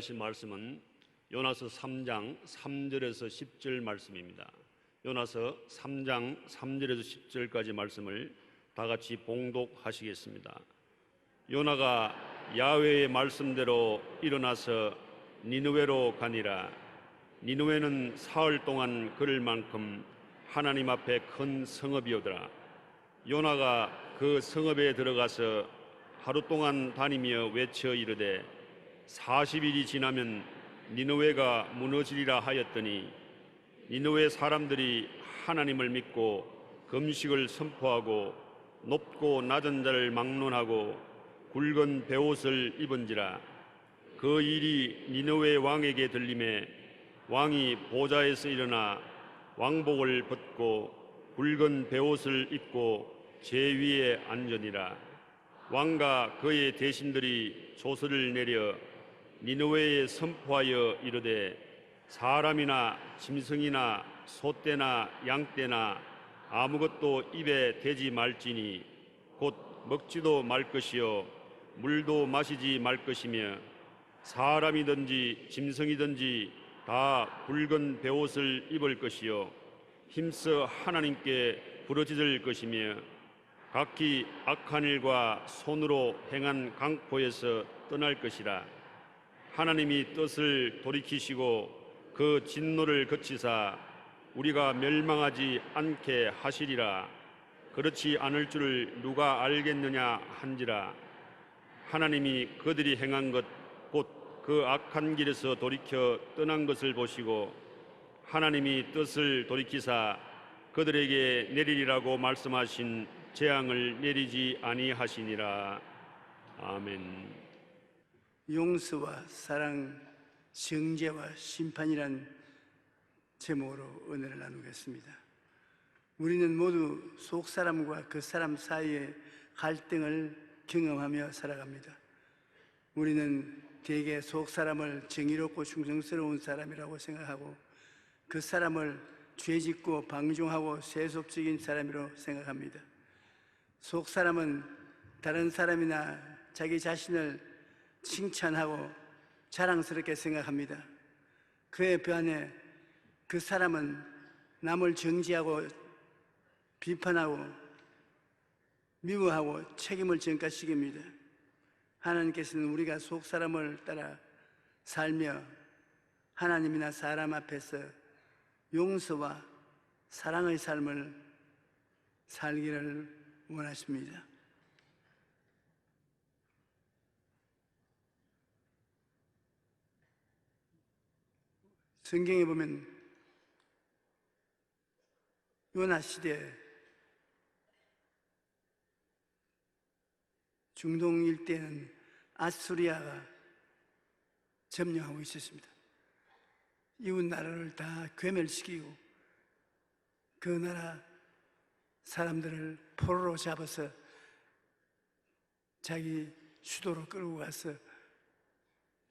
하신 말씀은 요나서 3장 3절에서 10절 말씀입니다. 요나서 3장 3절에서 10절까지 말씀을 다 같이 봉독하시겠습니다. 요나가 야훼의 말씀대로 일어나서 니느웨로 가니라. 니느웨는 사흘 동안 걸을 만큼 하나님 앞에 큰 성읍이오더라. 요나가 그 성읍에 들어가서 하루 동안 다니며 외쳐 이르되 40일이 지나면 니느웨가 무너지리라 하였더니 니느웨 사람들이 하나님을 믿고 금식을 선포하고 높고 낮은 자를 막론하고 굵은 베옷을 입은지라. 그 일이 니느웨 왕에게 들림에 왕이 보좌에서 일어나 왕복을 벗고 굵은 베옷을 입고 제 위에 앉으니라. 왕과 그의 대신들이 조서를 내려 니느웨에 선포하여 이르되 사람이나 짐승이나 소떼나 양떼나 아무것도 입에 대지 말지니 곧 먹지도 말 것이요 물도 마시지 말 것이며 사람이든지 짐승이든지 다 굵은 베옷을 입을 것이요 힘써 하나님께 부르짖을 것이며 각기 악한 일과 손으로 행한 강포에서 떠날 것이라. 하나님이 뜻을 돌이키시고 그 진노를 그치사 우리가 멸망하지 않게 하시리라. 그렇지 않을 줄을 누가 알겠느냐 한지라. 하나님이 그들이 행한 것 곧 그 악한 길에서 돌이켜 떠난 것을 보시고 하나님이 뜻을 돌이키사 그들에게 내리리라고 말씀하신 재앙을 내리지 아니하시니라. 아멘. 용서와 사랑, 정죄와 심판이란 제목으로 은혜를 나누겠습니다. 우리는 모두 속 사람과 그 사람 사이의 갈등을 경험하며 살아갑니다. 우리는 대개 속 사람을 정의롭고 충성스러운 사람이라고 생각하고 그 사람을 죄짓고 방종하고 세속적인 사람이라고 생각합니다. 속 사람은 다른 사람이나 자기 자신을 칭찬하고 자랑스럽게 생각합니다. 그에 반해 그 사람은 남을 정죄하고 비판하고 미워하고 책임을 전가시킵니다. 하나님께서는 우리가 속 사람을 따라 살며 하나님이나 사람 앞에서 용서와 사랑의 삶을 살기를 원하십니다. 성경에 보면 요나 시대 중동 일대는 아수리아가 점령하고 있었습니다. 이웃 나라를 다 괴멸시키고 그 나라 사람들을 포로로 잡아서 자기 수도로 끌고 가서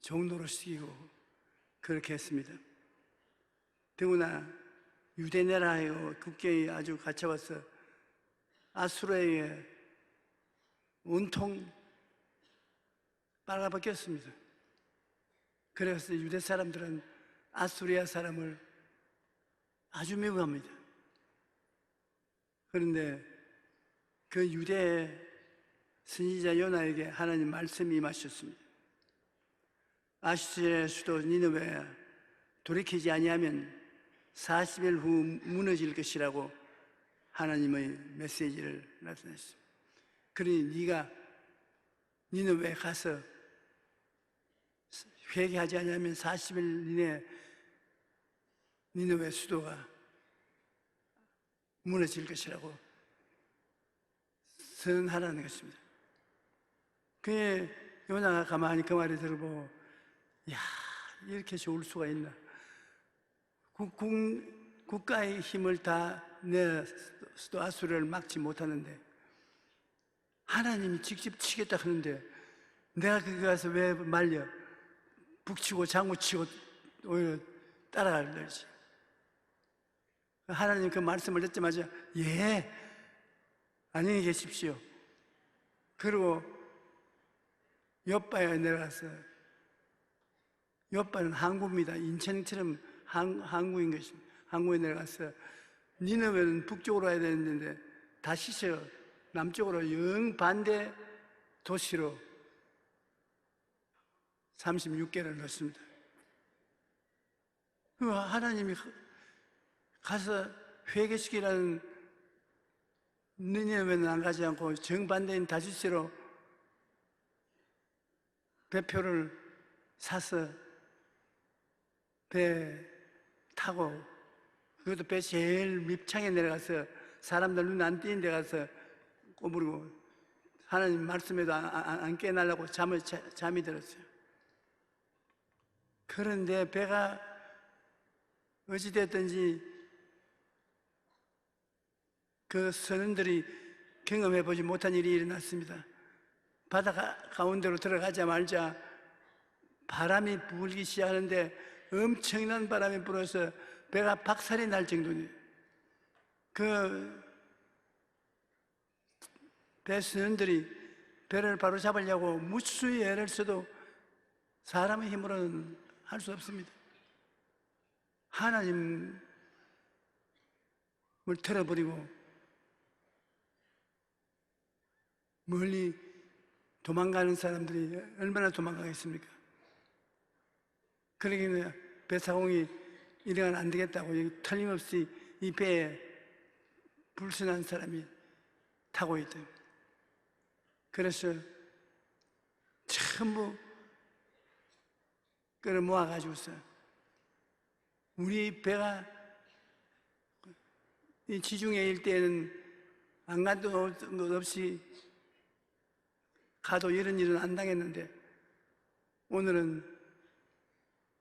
종노로 시키고 그렇게 했습니다. 더구나 유대나라의 국경이 아주 갇혀와서 아수르에게 온통 빨아벗겼습니다. 그래서 유대 사람들은 아수리아 사람을 아주 미워합니다. 그런데 그 유대 선지자 요나에게 하나님 말씀이 임하셨습니다. 아수리아 수도 니느웨야 돌이키지 아니하면 40일 후 무너질 것이라고 하나님의 메시지를 나타냈습니다. 그러니 네가 니느웨에 가서 회개하지 않으면 40일 이내에 니느웨 수도가 무너질 것이라고 선언하라는 것입니다. 그에 요나가 가만히 그 말을 들어보고 야, 이렇게 좋을 수가 있나. 국가의 힘을 다 내서도 아수르를 막지 못하는데 하나님이 직접 치겠다 하는데 내가 거기 가서 왜 말려 북치고 장구치고 오히려 따라갈 널지. 하나님 그 말씀을 듣자마자 예, 안녕히 계십시오. 그리고 욥바에 내려가서 요바는 항구입니다. 인천처럼 항구인 것입니다. 항구에 내려가서 니느웨는 북쪽으로 가야 되는데 다시서 남쪽으로 영 반대 도시로 36개를 넣습니다. 하나님이 가서 회개시키라는 니느웨는 안 가지 않고 정반대인 다시스로 배표를 사서 배 타고, 그것도 배 제일 밑창에 내려가서 사람들 눈 안 띄는 데 가서 꼬부리고 하나님 말씀에도 안 깨달라고 잠이 들었어요. 그런데 배가 어찌됐든지 그 선원들이 경험해 보지 못한 일이 일어났습니다. 바다 가운데로 들어가자마자 바람이 불기 시작하는데 엄청난 바람이 불어서 배가 박살이 날 정도니, 그 배선원들이 배를 바로 잡으려고 무수히 애를 써도 사람의 힘으로는 할 수 없습니다. 하나님을 틀어버리고 멀리 도망가는 사람들이 얼마나 도망가겠습니까? 그러기는 배사공이 이래는 안 되겠다고 틀림없이 이 배에 불순한 사람이 타고 있다. 그래서 전부 끌어모아가지고서 우리 배가 이 지중해 일대에는 안 가도 것 없이 가도 이런 일은 안 당했는데, 오늘은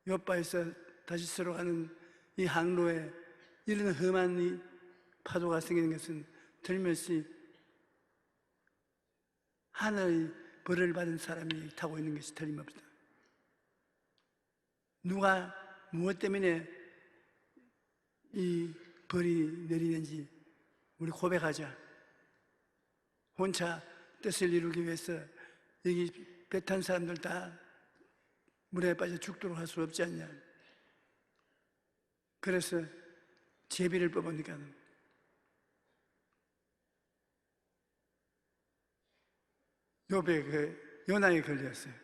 요바에서 다시스로 가는 이 항로에 이런 험한 이 파도가 생기는 것은 틀림없이 하늘의 벌을 받은 사람이 타고 있는 것이 틀림없다. 누가 무엇 때문에 이 벌이 내리는지 우리 고백하자. 혼자 뜻을 이루기 위해서 여기 배 탄 사람들 다 물에 빠져 죽도록 할 수 없지 않냐. 그래서 제비를 뽑으니까 욥의 그 요나에 걸렸어요.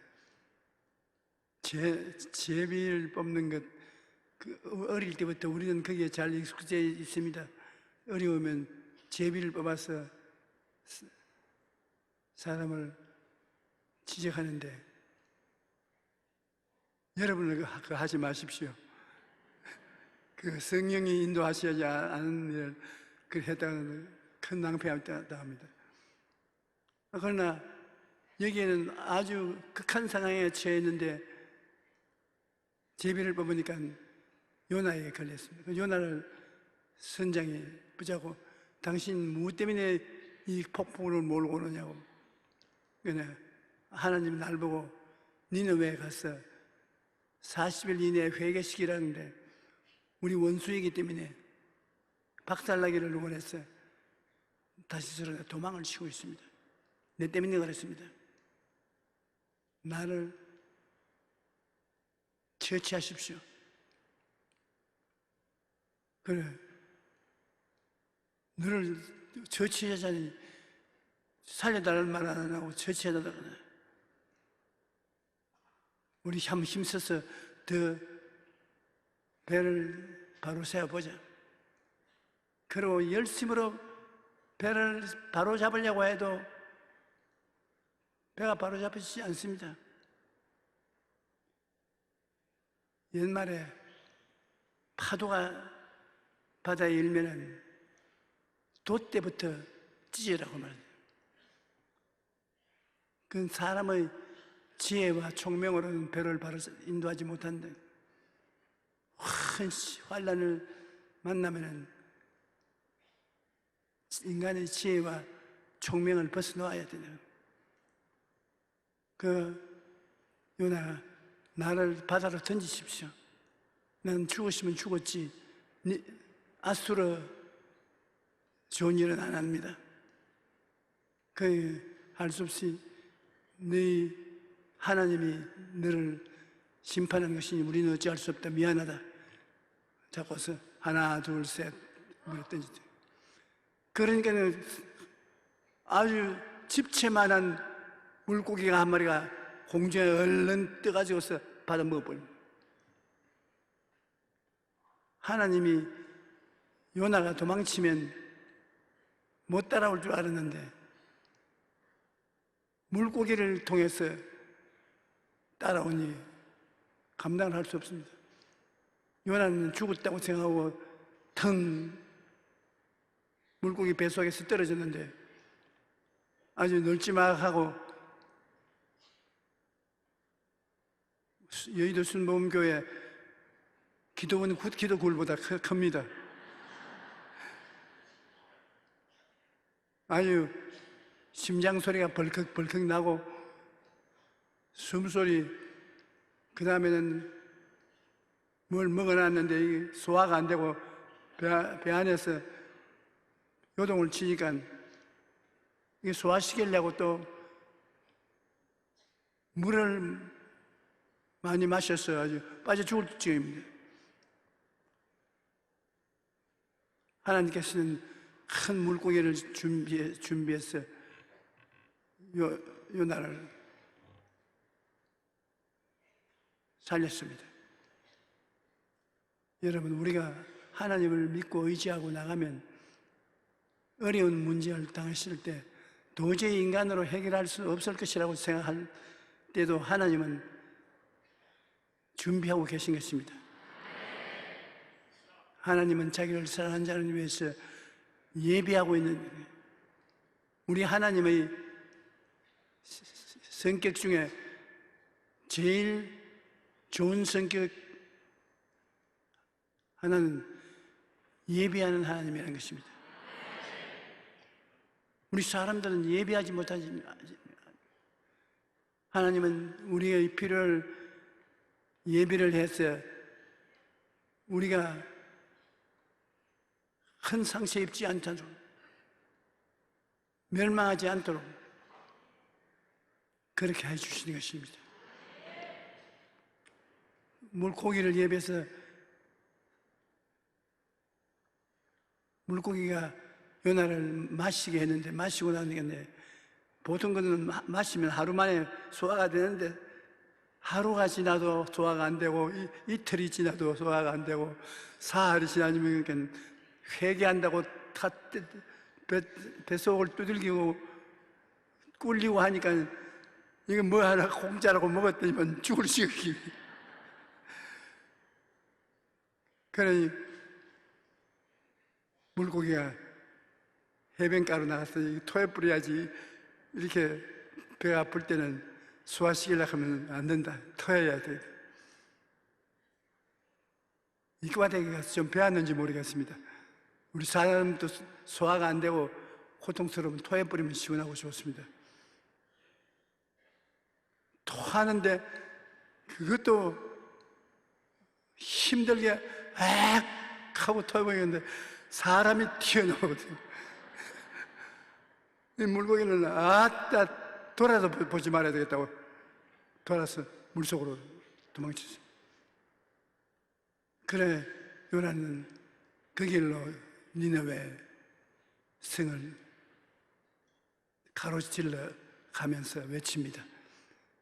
제비를 뽑는 것, 어릴 때부터 우리는 거기에 잘 익숙해 있습니다. 어려우면 제비를 뽑아서 사람을 지적하는데, 여러분은 그거 하지 마십시오. 그 성령이 인도하셔야지 않은 일을 했다가는 큰 낭패가 당합니다. 그러나 여기에는 아주 극한 상황에 처해 있는데 제비를 뽑으니까 요나에게 걸렸습니다. 요나를 선장이 붙잡고 당신 무엇 때문에 이 폭풍을 몰고 오느냐고. 하나님 날 보고 니느웨에 가서 40일 이내에 회개시키라는데 우리 원수이기 때문에 박살나기를 원해서 다시 저러 도망을 치고 있습니다. 내 때문에 그랬습니다. 나를 처치하십시오. 그래, 너를 처치하자니 살려달라는 말 안 하고 처치해달라고. 우리 한번 힘써서 더 배를 바로 세워보자. 그리고 열심으로 배를 바로 잡으려고 해도 배가 바로 잡히지 않습니다. 옛말에 파도가 바다에 일면은 돛대부터 찢으라고 말해요. 그건 사람의 지혜와 총명으로는 배를 바로 인도하지 못한다. 큰 환란을 만나면은 인간의 지혜와 총명을 벗어놓아야 되냐. 요나가 나를 바다로 던지십시오. 난 죽었으면 죽었지 아수르 좋은 일은 안 합니다. 할 수 없이 너희 하나님이 너를 심판하는 것이니 우리는 어찌할 수 없다. 미안하다. 자고서 하나, 둘, 셋 물에 던지죠. 그러니까는 아주 집채만한 물고기가 한 마리가 공중에 얼른 떠가지고서 받아 먹어버립니다. 하나님이 요나가 도망치면 못 따라올 줄 알았는데 물고기를 통해서 따라오니 감당을 할 수 없습니다. 요나는 죽었다고 생각하고 腾물고기 뱃속에서 떨어졌는데 아주 널찍막하고 여의도 순복음교회 기도원 기도굴보다 큽니다. 아주 심장 소리가 벌컥벌컥 나고 숨소리, 그 다음에는 뭘 먹어놨는데 이게 소화가 안 되고 배 안에서 요동을 치니까 이게 소화시키려고 또 물을 많이 마셔서 아주 빠져 죽을 지경입니다. 하나님께서는 큰 물고기를 준비해서 요나를 살렸습니다. 여러분, 우리가 하나님을 믿고 의지하고 나가면 어려운 문제를 당했을 때 도저히 인간으로 해결할 수 없을 것이라고 생각할 때도 하나님은 준비하고 계신 것입니다. 하나님은 자기를 사랑하는 자를 위해서 예비하고 있는, 우리 하나님의 성격 중에 제일 좋은 성격 하나는 예비하는 하나님이라는 것입니다. 우리 사람들은 예비하지 못하지. 하나님은 우리의 필요를 예비를 해서 우리가 큰 상처 입지 않도록, 멸망하지 않도록 그렇게 해주시는 것입니다. 물고기를 예비해서 물고기가 요나를 마시게 했는데, 마시고 나니까 보통 거는 마시면 하루 만에 소화가 되는데 하루가 지나도 소화가 안 되고 이틀이 지나도 소화가 안 되고 사흘이 지나면 그러니까 회개한다고 뱃속을 두들기고 꿀리고 하니까 이거 뭐 하나 공짜라고 먹었더니만 죽을 시기. 그러니 물고기가 해변가로 나가서 토해 뿌려야지, 이렇게 배가 아플 때는 소화시키려고 하면 안 된다. 토해야 돼. 이과대기 가서 좀 배웠는지 모르겠습니다. 우리 사람도 소화가 안 되고 고통스러우면 토해 뿌리면 시원하고 좋습니다. 토하는데 그것도 힘들게 액 하고 토해버리는데 사람이 튀어나오거든요. 이 물고기는 아따 돌아서 보지 말아야 되겠다고 돌아서 물속으로 도망쳤어요. 그래 요나는 그 길로 니느웨 성을 가로질러 가면서 외칩니다.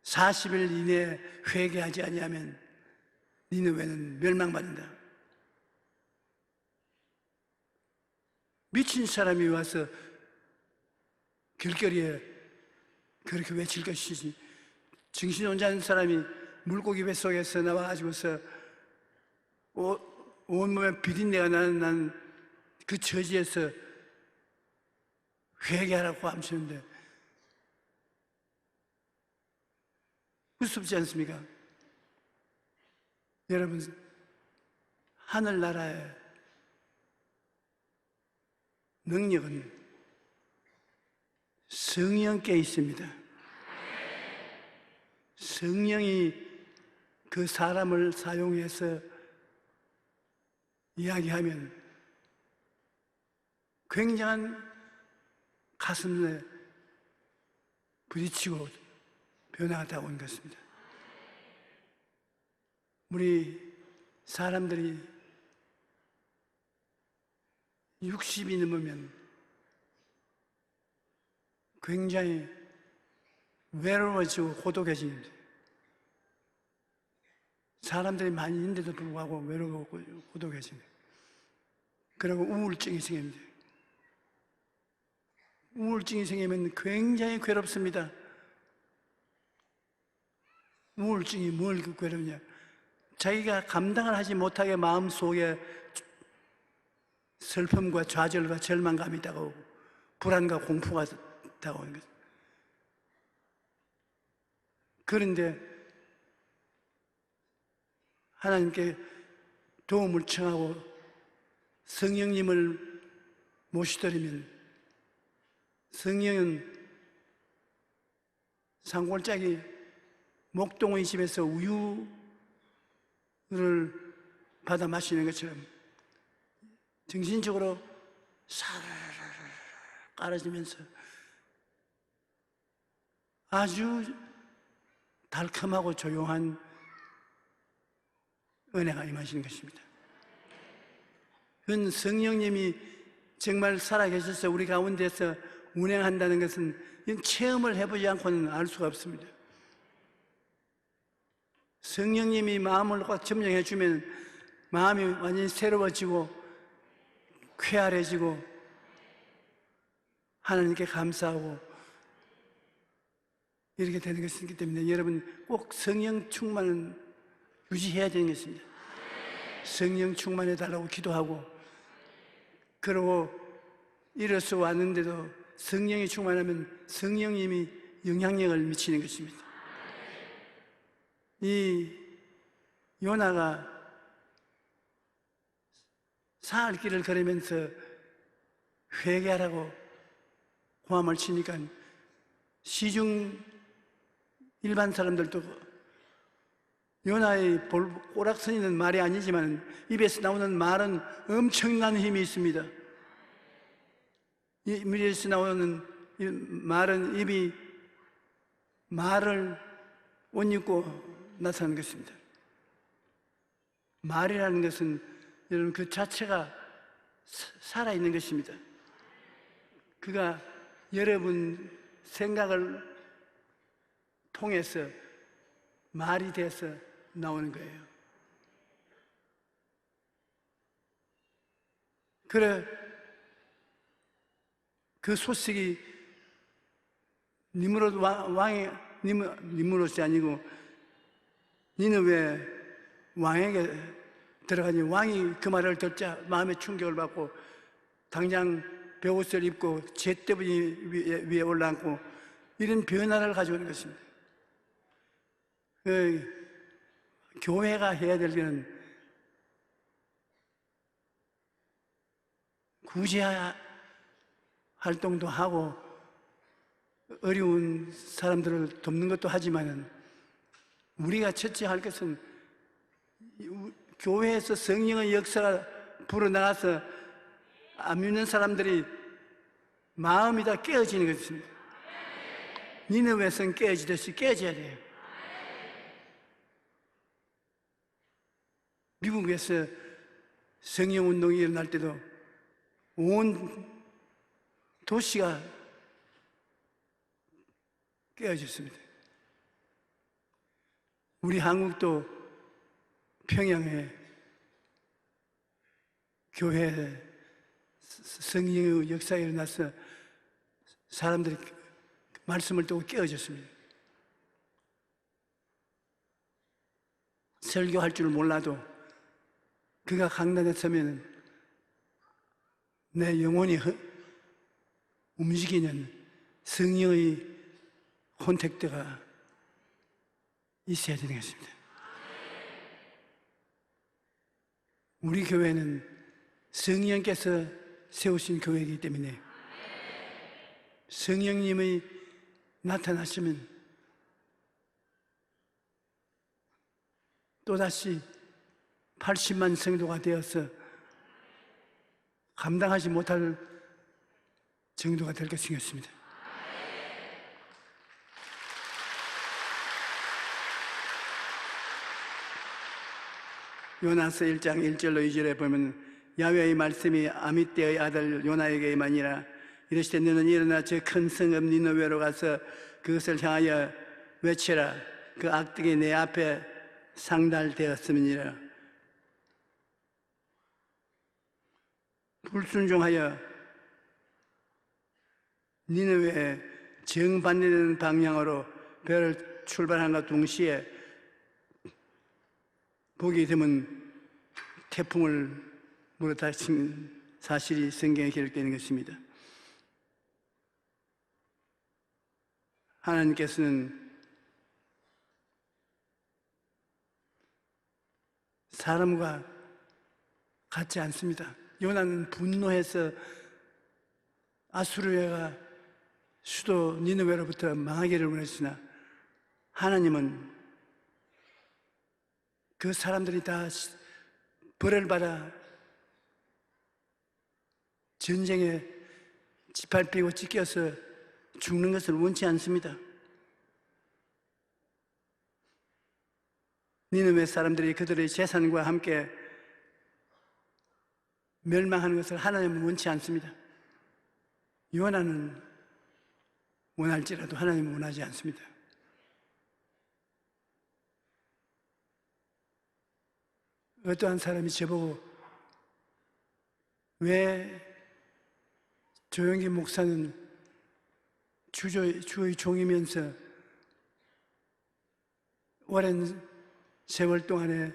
40일 이내에 회개하지 아니하면 니느웨는 멸망받는다. 미친 사람이 와서 길거리에 그렇게 외칠 것이지, 정신 혼자는 사람이 물고기 뱃속에서 나와가지고서 온몸에 비린내가 나는 그 처지에서 회개하라고 하시는데 무섭지 않습니까? 여러분, 하늘나라의 능력은 성령께 있습니다. 성령이 그 사람을 사용해서 이야기하면 굉장한 가슴에 부딪히고 변화가 다 온 것입니다. 우리 사람들이 60이 넘으면 굉장히 외로워지고 고독해집니다. 사람들이 많이 있는데도 불구하고 외로워 고독해집니다. 그리고 우울증이 생깁니다. 우울증이 생기면 굉장히 괴롭습니다. 우울증이 뭘 괴롭냐? 자기가 감당을 하지 못하게 마음속에 슬픔과 좌절과 절망감이 다가오고 불안과 공포가 다가오는 거죠. 그런데 하나님께 도움을 청하고 성령님을 모시드리면 성령은 산골짜기 목동의 집에서 우유를 받아 마시는 것처럼 정신적으로 사르르 깔아지면서 아주 달콤하고 조용한 은혜가 임하시는 것입니다. 그건 성령님이 정말 살아계셔서 우리 가운데서 운행한다는 것은 체험을 해보지 않고는 알 수가 없습니다. 성령님이 마음을 꽉 점령해 주면 마음이 완전히 새로워지고 쾌활해지고 하나님께 감사하고 이렇게 되는 것이기 때문에 여러분 꼭 성령 충만은 유지해야 되는 것입니다. 성령 충만해 달라고 기도하고 그러고 일어서 왔는데도 성령이 충만하면 성령님이 영향력을 미치는 것입니다. 이 요나가 사흘 길을 걸으면서 회개하라고 고함을 치니까 시중 일반 사람들도 요나의 꼬락서니는 말이 아니지만 입에서 나오는 말은 엄청난 힘이 있습니다. 입에서 나오는 말은 입이 말을 옷 입고 나타나는 것입니다. 말이라는 것은 여러분 그 자체가 살아있는 것입니다. 그가 여러분 생각을 통해서 말이 돼서 나오는 거예요. 그래 그 소식이 니므롯 왕의 니므롯이 아니고 니느웨 왕에게 들어가니 왕이 그 말을 듣자 마음의 충격을 받고 당장 베옷을 입고 잿더미 위에 올라앉고 이런 변화를 가져오는 것입니다. 교회가 해야 될 일은 구제 활동도 하고 어려운 사람들을 돕는 것도 하지만 우리가 첫째 할 것은 교회에서 성령의 역사가 불어나가서 안 믿는 사람들이 마음이 다 깨어지는 것입니다. 니느웨 성 깨어지듯이 깨어져야 돼요. 미국에서 성령 운동이 일어날 때도 온 도시가 깨어졌습니다. 우리 한국도 평양에 교회에 성령의 역사가 일어나서 사람들이 말씀을 듣고 깨어졌습니다. 설교할 줄 몰라도 그가 강단에 서면 내 영혼이 움직이는 성령의 콘택트가 있어야 되는 것입니다. 우리 교회는 성령께서 세우신 교회이기 때문에 성령님의 나타나시면 또다시 80만 성도가 되어서 감당하지 못할 정도가 될 것이 생겼습니다. 요나서 1장 1절로 2절에 보면 야훼의 말씀이 아미떼의 아들 요나에게 임하니라. 이르시되 너는 일어나 저 큰 성읍 니느웨로 가서 그것을 향하여 외치라. 그 악덕이 내 앞에 상달되었음이니라. 불순종하여 니느웨에 정반대되는 방향으로 배를 출발한과 동시에 보게 되면 태풍을 물어닥친 사실이 성경에 기록되는 것입니다. 하나님께서는 사람과 같지 않습니다. 요나는 분노해서 아수르가 수도 니느웨로부터 망하기를 원했으나 하나님은 그 사람들이 다 벌을 받아 전쟁에 짓밟히고 찢겨서 죽는 것을 원치 않습니다. 니느웨 사람들이 그들의 재산과 함께 멸망하는 것을 하나님은 원치 않습니다. 요나는 원할지라도 하나님은 원하지 않습니다. 어떠한 사람이 저보고 왜 조영기 목사는 주의 종이면서 오랜 세월 동안에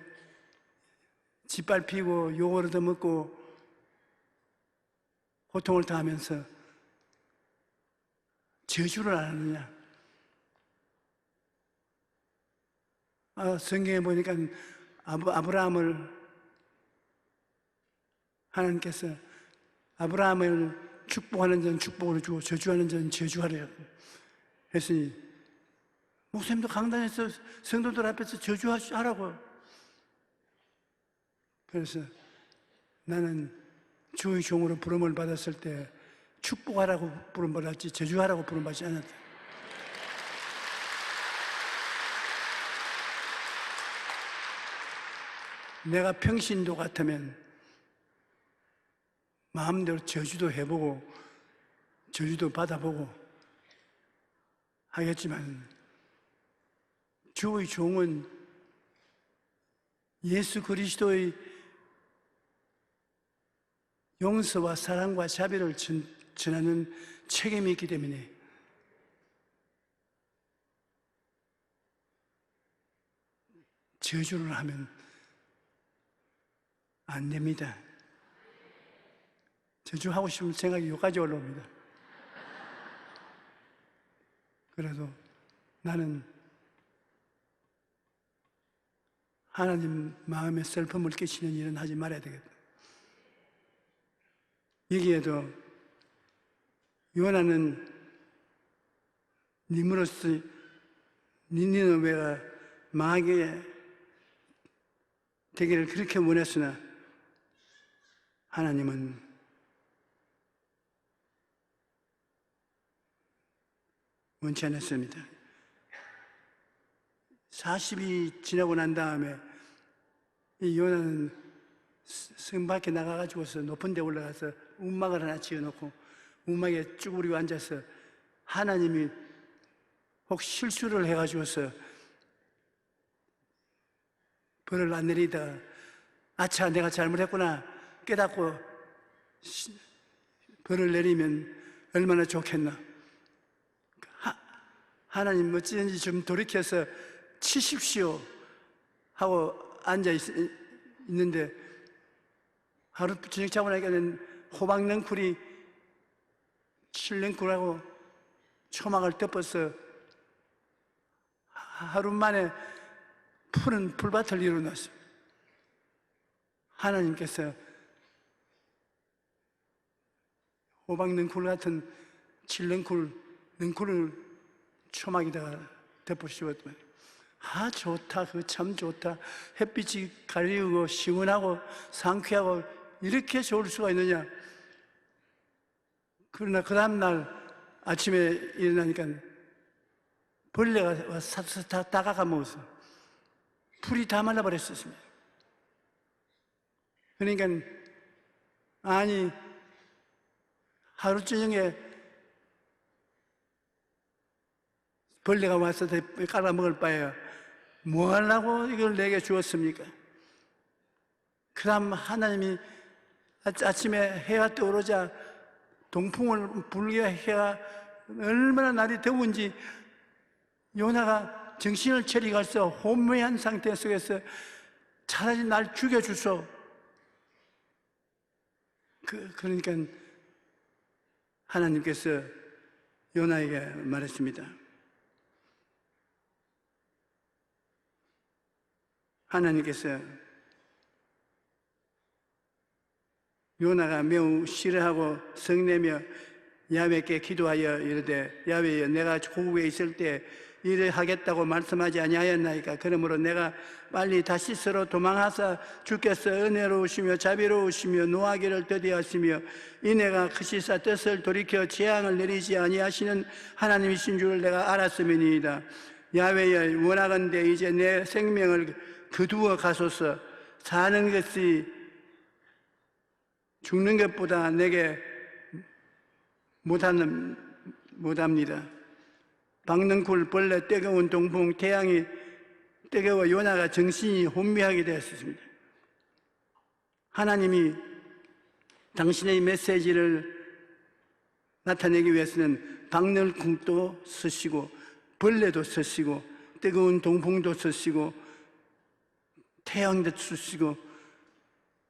짓밟히고 욕을 얻어먹고 고통을 당하면서 저주를 안 하느냐? 성경에 보니까 아브라함을 하나님께서 아브라함을 축복하는 자는 축복을 주고 저주하는 자는 저주하래요. 했으니 목사님도 강단에서 성도들 앞에서 저주하라고. 그래서 나는 주의 종으로 부름을 받았을 때 축복하라고 부름받았지 저주하라고 부름받지 않았다. 내가 평신도 같으면 마음대로 저주도 해보고 저주도 받아보고 하겠지만 주의 종은 예수 그리스도의 용서와 사랑과 자비를 전하는 책임이 있기 때문에 저주를 하면 안 됩니다. 저주하고 싶으면 생각이 여기까지 올라옵니다. 그래도 나는 하나님 마음에 슬픔을 끼치는 일은 하지 말아야 되겠다. 여기에도 요나는 니느웨가 망하게 되기를 그렇게 원했으나 하나님은 원치 않았습니다. 40이 지나고 난 다음에 이 요나는 성 밖에 나가가지고서 높은 데 올라가서 움막을 하나 지어놓고 움막에 쭈그리고 앉아서 하나님이 혹 실수를 해가지고서 벌을 안 내리다가 아차 내가 잘못했구나 깨닫고 벌을 내리면 얼마나 좋겠나. 하나님 어찌든지 좀 돌이켜서 치십시오 하고 앉아 있는데 하루 저녁 자고 나니까는 호박넝쿨이 칠냉쿨하고 초막을 덮어서 하루 만에 푸른 풀밭을 이루어놨어요. 하나님께서 호박넝쿨 같은 칠냉쿨을 초막에다가 덮어씌웠더니 좋다, 그거 참 좋다. 햇빛이 가리우고 시원하고 상쾌하고 이렇게 좋을 수가 있느냐. 그러나 그 다음날 아침에 일어나니까 벌레가 와서 다 다가가 먹었어. 풀이 다 말라버렸었습니다. 그러니까 아니 하루 저녁에 벌레가 와서 깔아먹을 바에야 뭐 하려고 이걸 내게 주었습니까? 그다음 하나님이 아침에 해가 떠오르자 동풍을 불게 해가 얼마나 날이 더운지 요나가 정신을 차리고서 혼미한 상태 속에서 차라리 날 죽여주소. 그러니까 하나님께서 요나에게 말했습니다. 하나님께서 요나가 매우 싫어하고 성내며 야훼께 기도하여 이르되 야훼여 내가 고국에 있을 때 일을 하겠다고 말씀하지 아니하였나이까. 그러므로 내가 빨리 다시스로 도망하사 주께서 은혜로우시며 자비로우시며 노하기를 더디하시며 이내가 크시사 뜻을 돌이켜 재앙을 내리지 아니하시는 하나님이신 줄을 내가 알았음이니이다. 야훼여 원하건대 이제 내 생명을 거두어 가소서. 사는 것이 죽는 것보다 내게 못합니다. 박능쿨, 벌레, 뜨거운 동풍, 태양이 뜨거워 요나가 정신이 혼미하게 되었습니다. 하나님이 당신의 메시지를 나타내기 위해서는 박능쿨도 쓰시고 벌레도 쓰시고 뜨거운 동풍도 쓰시고 태양도 쓰시고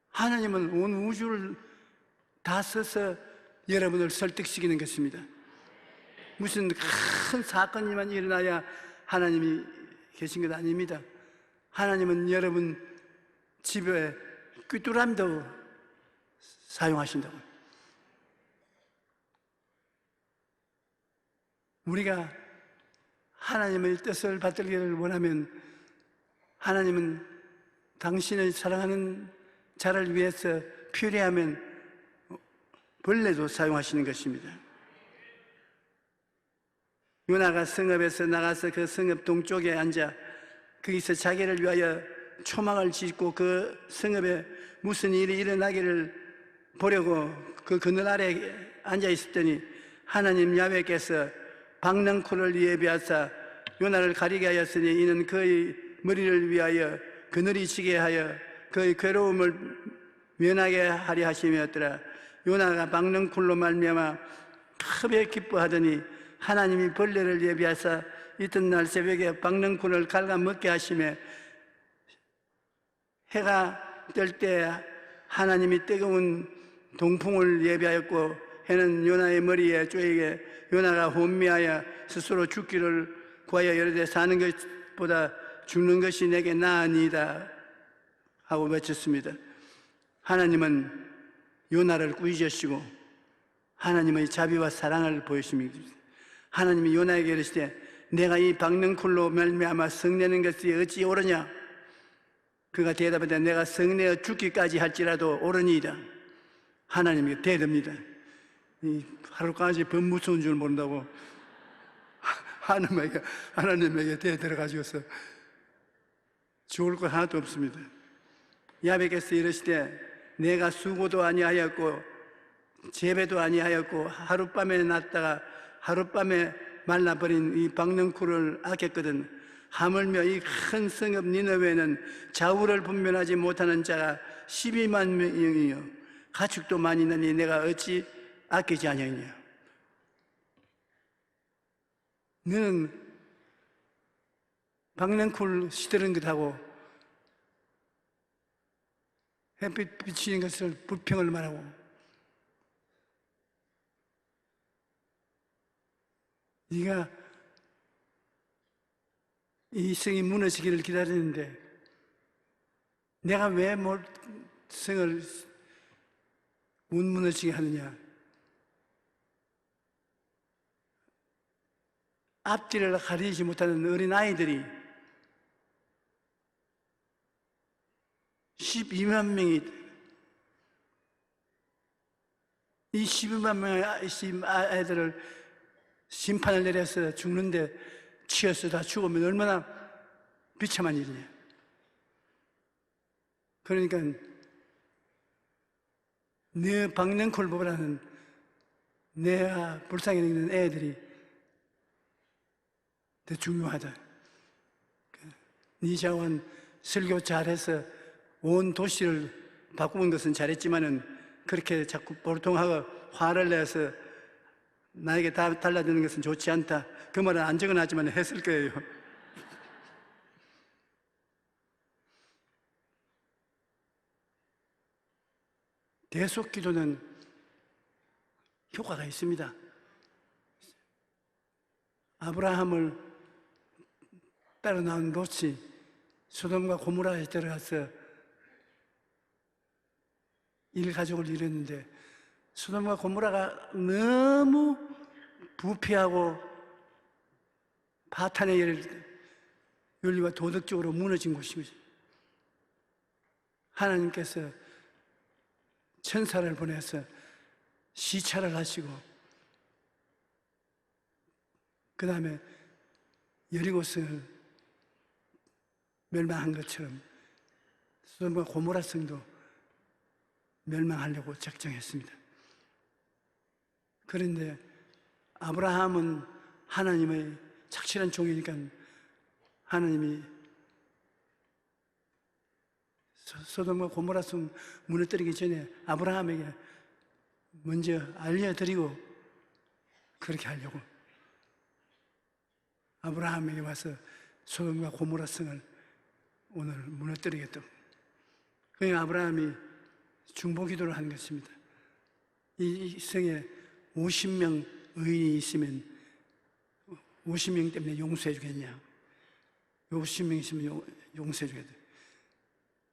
하나님은 온 우주를 다 써서 여러분을 설득시키는 것입니다. 무슨 큰 사건이만 일어나야 하나님이 계신 것 아닙니다. 하나님은 여러분 집에 꿰뚫함도 사용하신다고. 우리가 하나님의 뜻을 받들기를 원하면 하나님은 당신을 사랑하는 자를 위해서 필요하면 벌레도 사용하시는 것입니다. 요나가 성읍에서 나가서 그 성읍 동쪽에 앉아 거기서 자기를 위하여 초막을 짓고 그 성읍에 무슨 일이 일어나기를 보려고 그 그늘 아래 앉아 있었더니 하나님 야훼께서 박능쿨을 예비하사 요나를 가리게 하였으니 이는 그의 머리를 위하여 그늘이 지게 하여 그의 괴로움을 면하게 하려 하심이었더라. 요나가 박능쿨로 말미암아 크게 기뻐하더니 하나님이 벌레를 예비하사 이튿날 새벽에 박능쿨을 갉아먹게 하시매 해가 뜰 때 하나님이 뜨거운 동풍을 예비하였고 해는 요나의 머리에 쪼이게 요나가 혼미하여 스스로 죽기를 구하여 이르되 사는 것보다 죽는 것이 내게 나으니이다 하고 외쳤습니다. 하나님은 요나를 꾸짖으시고 하나님의 자비와 사랑을 보여주십니다. 하나님이 요나에게 이르시되 내가 이 박능쿨로 말미암아 성내는 것이 어찌 옳으냐? 그가 대답하되 내가 성내어 죽기까지 할지라도 옳으니이다. 하나님이 대답니다. 하루까지 법 무서운 줄 모른다고 하나님에게 대들어가지고서 좋을 것 하나도 없습니다. 야훼께서 이르시되 내가 수고도 아니하였고 재배도 아니하였고 하룻밤에 났다가 하룻밤에 말라버린 이 박능쿨을 아꼈거든. 하물며 이 큰 성읍 니느웨는 좌우를 분별하지 못하는 자가 12만 명이요 가축도 많이 있느니 내가 어찌 아끼지 아니하냐. 너는 박능쿨 시드는 것하고 햇빛 비치는 것을 불평을 말하고 네가 이 성이 무너지기를 기다리는데 내가 왜 성을 못 무너지게 하느냐. 앞뒤를 가리지 못하는 어린아이들이 12만 명이 이 12만 명의 아이들을 심판을 내려서 죽는데 치여서 다 죽으면 얼마나 비참한 일이냐. 그러니까 내 박능콜보라는 내가 불쌍히 있는 애들이 더 중요하다. 니샤원 설교 잘해서 온 도시를 바꾸는 것은 잘했지만은 그렇게 자꾸 볼통하고 화를 내서 나에게 다 달라드는 것은 좋지 않다. 그 말은 안 적어놨지만 했을 거예요. 대속 기도는 효과가 있습니다. 아브라함을 따라 나온 롯이 소돔과 고모라에 들어가서 일가족을 잃었는데 소돔과 고모라가 너무 부패하고 바탄의 윤리와 도덕적으로 무너진 곳입니다. 하나님께서 천사를 보내서 시찰을 하시고 그 다음에 여리고성을 멸망한 것처럼 소돔과 고모라 성도 멸망하려고 작정했습니다. 그런데 아브라함은 하나님의 착실한 종이니까 하나님이 소돔과 고모라 성 무너뜨리기 전에 아브라함에게 먼저 알려드리고 그렇게 하려고 아브라함에게 와서 소돔과 고모라 성을 오늘 무너뜨리겠다고. 그러니까 아브라함이 중보기도를 하는 것입니다. 이 성에 50명 의인이 있으면 50명 때문에 용서해 주겠냐? 50명 있으면 용서해 주겠다.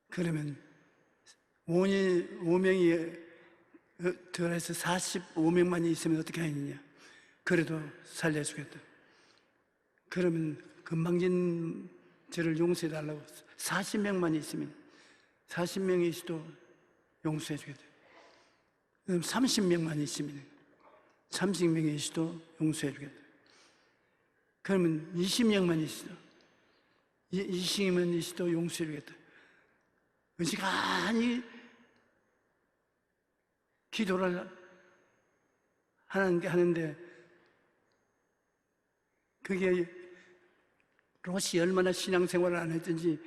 그러면 5명이 들어서 45명만 있으면 어떻게 하겠냐? 그래도 살려주겠다. 그러면 건방진 저를 용서해 달라고 40명만 있으면 40명이 있어도 용서해 주겠다. 그럼 30명만 있으면 30명이 있어도 용서해 주겠다. 그러면 20명만 있어도 20명만 있어도 용서해 주겠다. 어지간히 기도를 하나님께 하는데 그게 롯이 얼마나 신앙생활을 안 했든지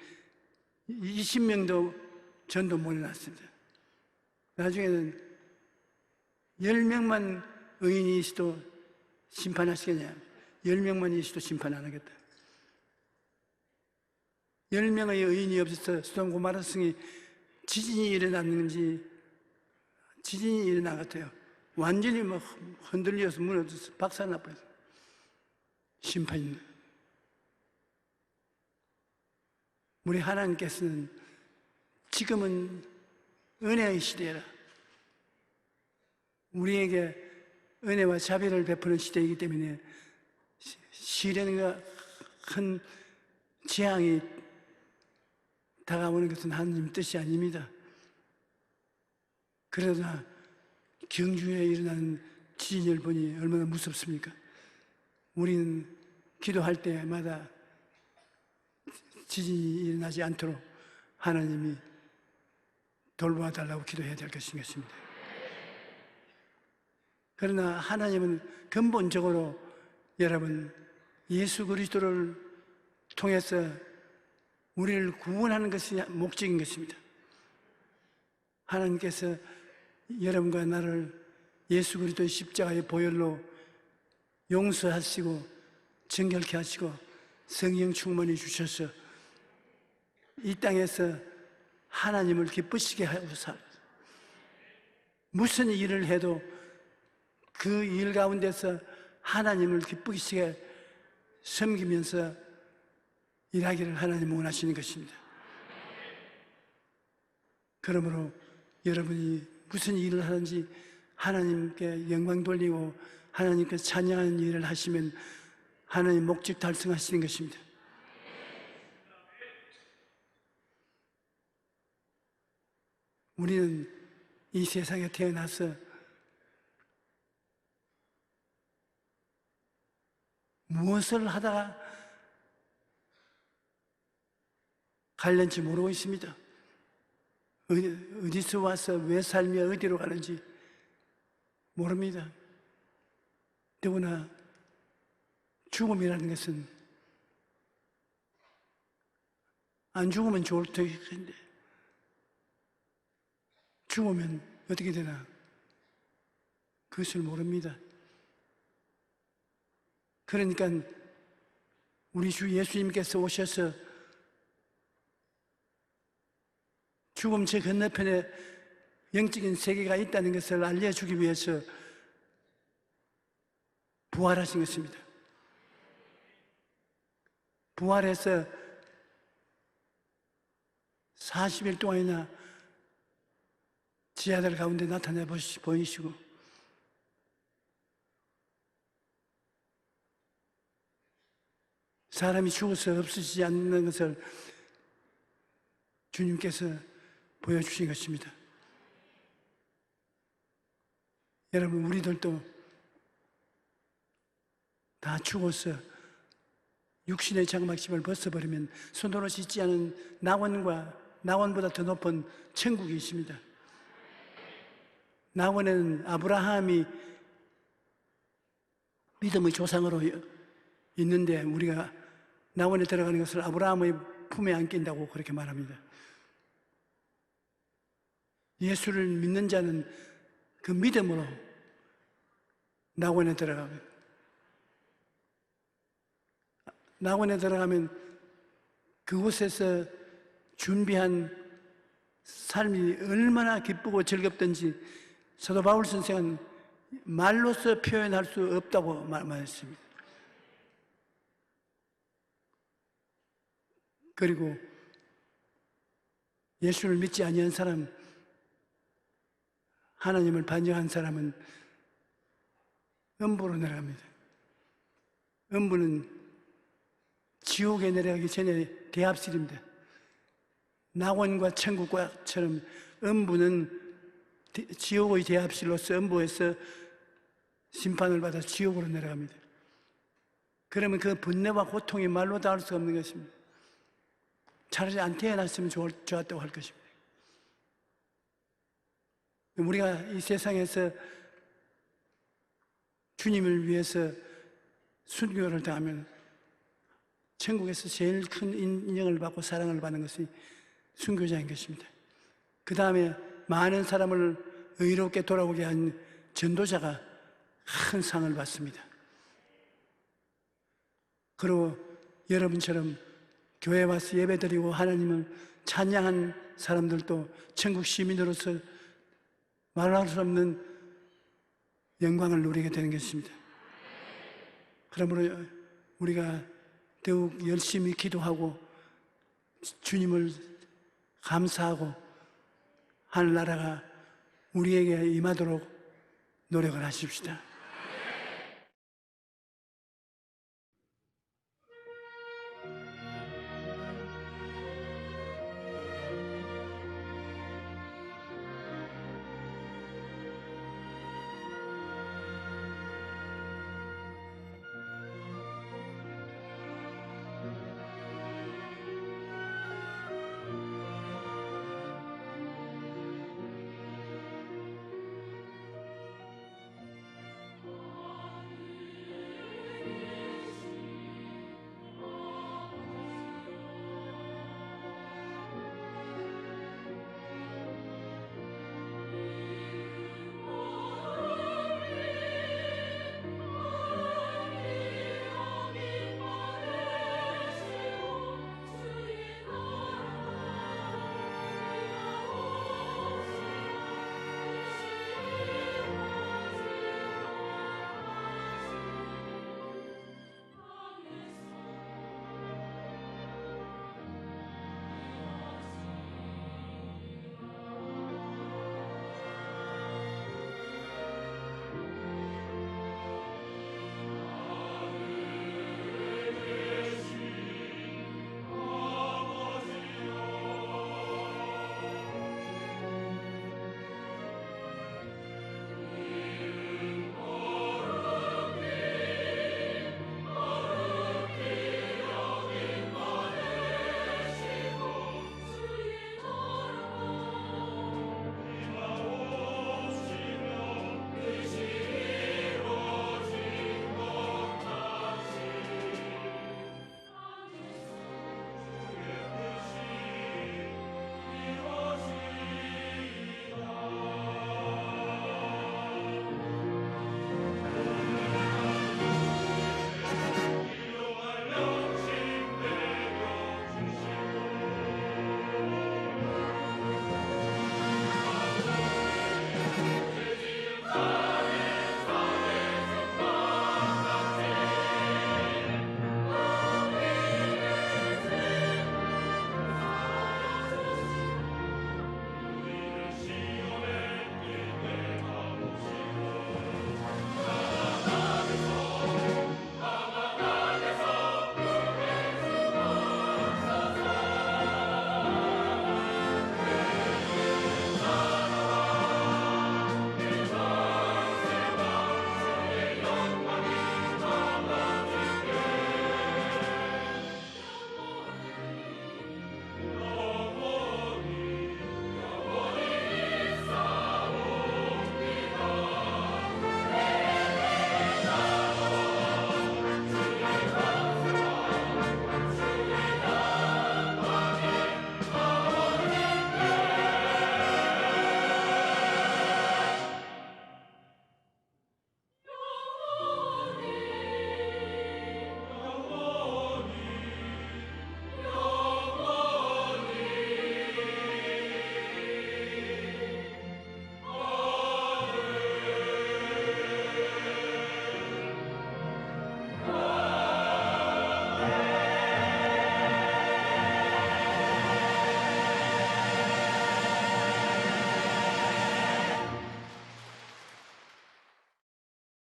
20명도 전도 못 해놨습니다. 나중에는 10명만 의인이 있어도 심판하시겠냐? 10명만 있어도 심판 안 하겠다. 10명의 의인이 없어서 소돔 고모라 성이 지진이 일어났는지 지진이 일어난 것 같아요. 완전히 막 흔들려서 무너져서 박살나버렸어요. 심판입니다. 우리 하나님께서는 지금은 은혜의 시대라. 우리에게 은혜와 자비를 베푸는 시대이기 때문에 시련과 큰 재앙이 다가오는 것은 하나님 뜻이 아닙니다. 그러나 경주에 일어나는 지진을 보니 얼마나 무섭습니까? 우리는 기도할 때마다 지진이 일어나지 않도록 하나님이 돌보아달라고 기도해야 될 것입니다. 그러나 하나님은 근본적으로 여러분 예수 그리스도를 통해서 우리를 구원하는 것이 목적인 것입니다. 하나님께서 여러분과 나를 예수 그리스도의 십자가의 보혈로 용서하시고 정결케 하시고 성령 충만히 주셔서 이 땅에서 하나님을 기쁘시게 하고 살아요. 무슨 일을 해도 그 일 가운데서 하나님을 기쁘시게 섬기면서 일하기를 하나님은 원하시는 것입니다. 그러므로 여러분이 무슨 일을 하는지 하나님께 영광 돌리고 하나님께 찬양하는 일을 하시면 하나님 목적 달성하시는 것입니다. 우리는 이 세상에 태어나서 무엇을 하다가 갈는지 모르고 있습니다. 어디서 와서 왜 살며 어디로 가는지 모릅니다. 더구나 죽음이라는 것은 안 죽으면 좋을 텐데 죽으면 어떻게 되나 그것을 모릅니다. 그러니까 우리 주 예수님께서 오셔서 죽음 저 건너편에 영적인 세계가 있다는 것을 알려주기 위해서 부활하신 것입니다. 부활해서 40일 동안이나 지하들 가운데 나타나 보이시고 사람이 죽어서 없어지지 않는 것을 주님께서 보여주신 것입니다. 여러분, 우리들도 다 죽어서 육신의 장막심을 벗어버리면 손으로 짓지 않은 낙원보다 더 높은 천국이 있습니다. 낙원에는 아브라함이 믿음의 조상으로 있는데 우리가 낙원에 들어가는 것을 아브라함의 품에 안긴다고 그렇게 말합니다. 예수를 믿는 자는 그 믿음으로 낙원에 들어갑니다. 낙원에 들어가면 그곳에서 준비한 삶이 얼마나 기쁘고 즐겁든지 사도 바울 선생은 말로서 표현할 수 없다고 말했습니다. 그리고 예수를 믿지 아니한 사람, 하나님을 반역한 사람은 음부로 내려갑니다. 음부는 지옥에 내려가기 전에 대합실입니다. 낙원과 천국과처럼 음부는 지옥의 대합실로서 음부에서 심판을 받아 지옥으로 내려갑니다. 그러면 그 분노와 고통이 말로 닿을 수 없는 것입니다. 차라리 안 태어났으면 좋았다고 할 것입니다. 우리가 이 세상에서 주님을 위해서 순교를 당하면 천국에서 제일 큰 인정을 받고 사랑을 받는 것이 순교자인 것입니다. 그 다음에 많은 사람을 의롭게 돌아오게 한 전도자가 큰 상을 받습니다. 그리고 여러분처럼 교회에 와서 예배드리고 하나님을 찬양한 사람들도 천국 시민으로서 말할 수 없는 영광을 누리게 되는 것입니다. 그러므로 우리가 더욱 열심히 기도하고 주님을 감사하고 하늘나라가 우리에게 임하도록 노력을 하십시다.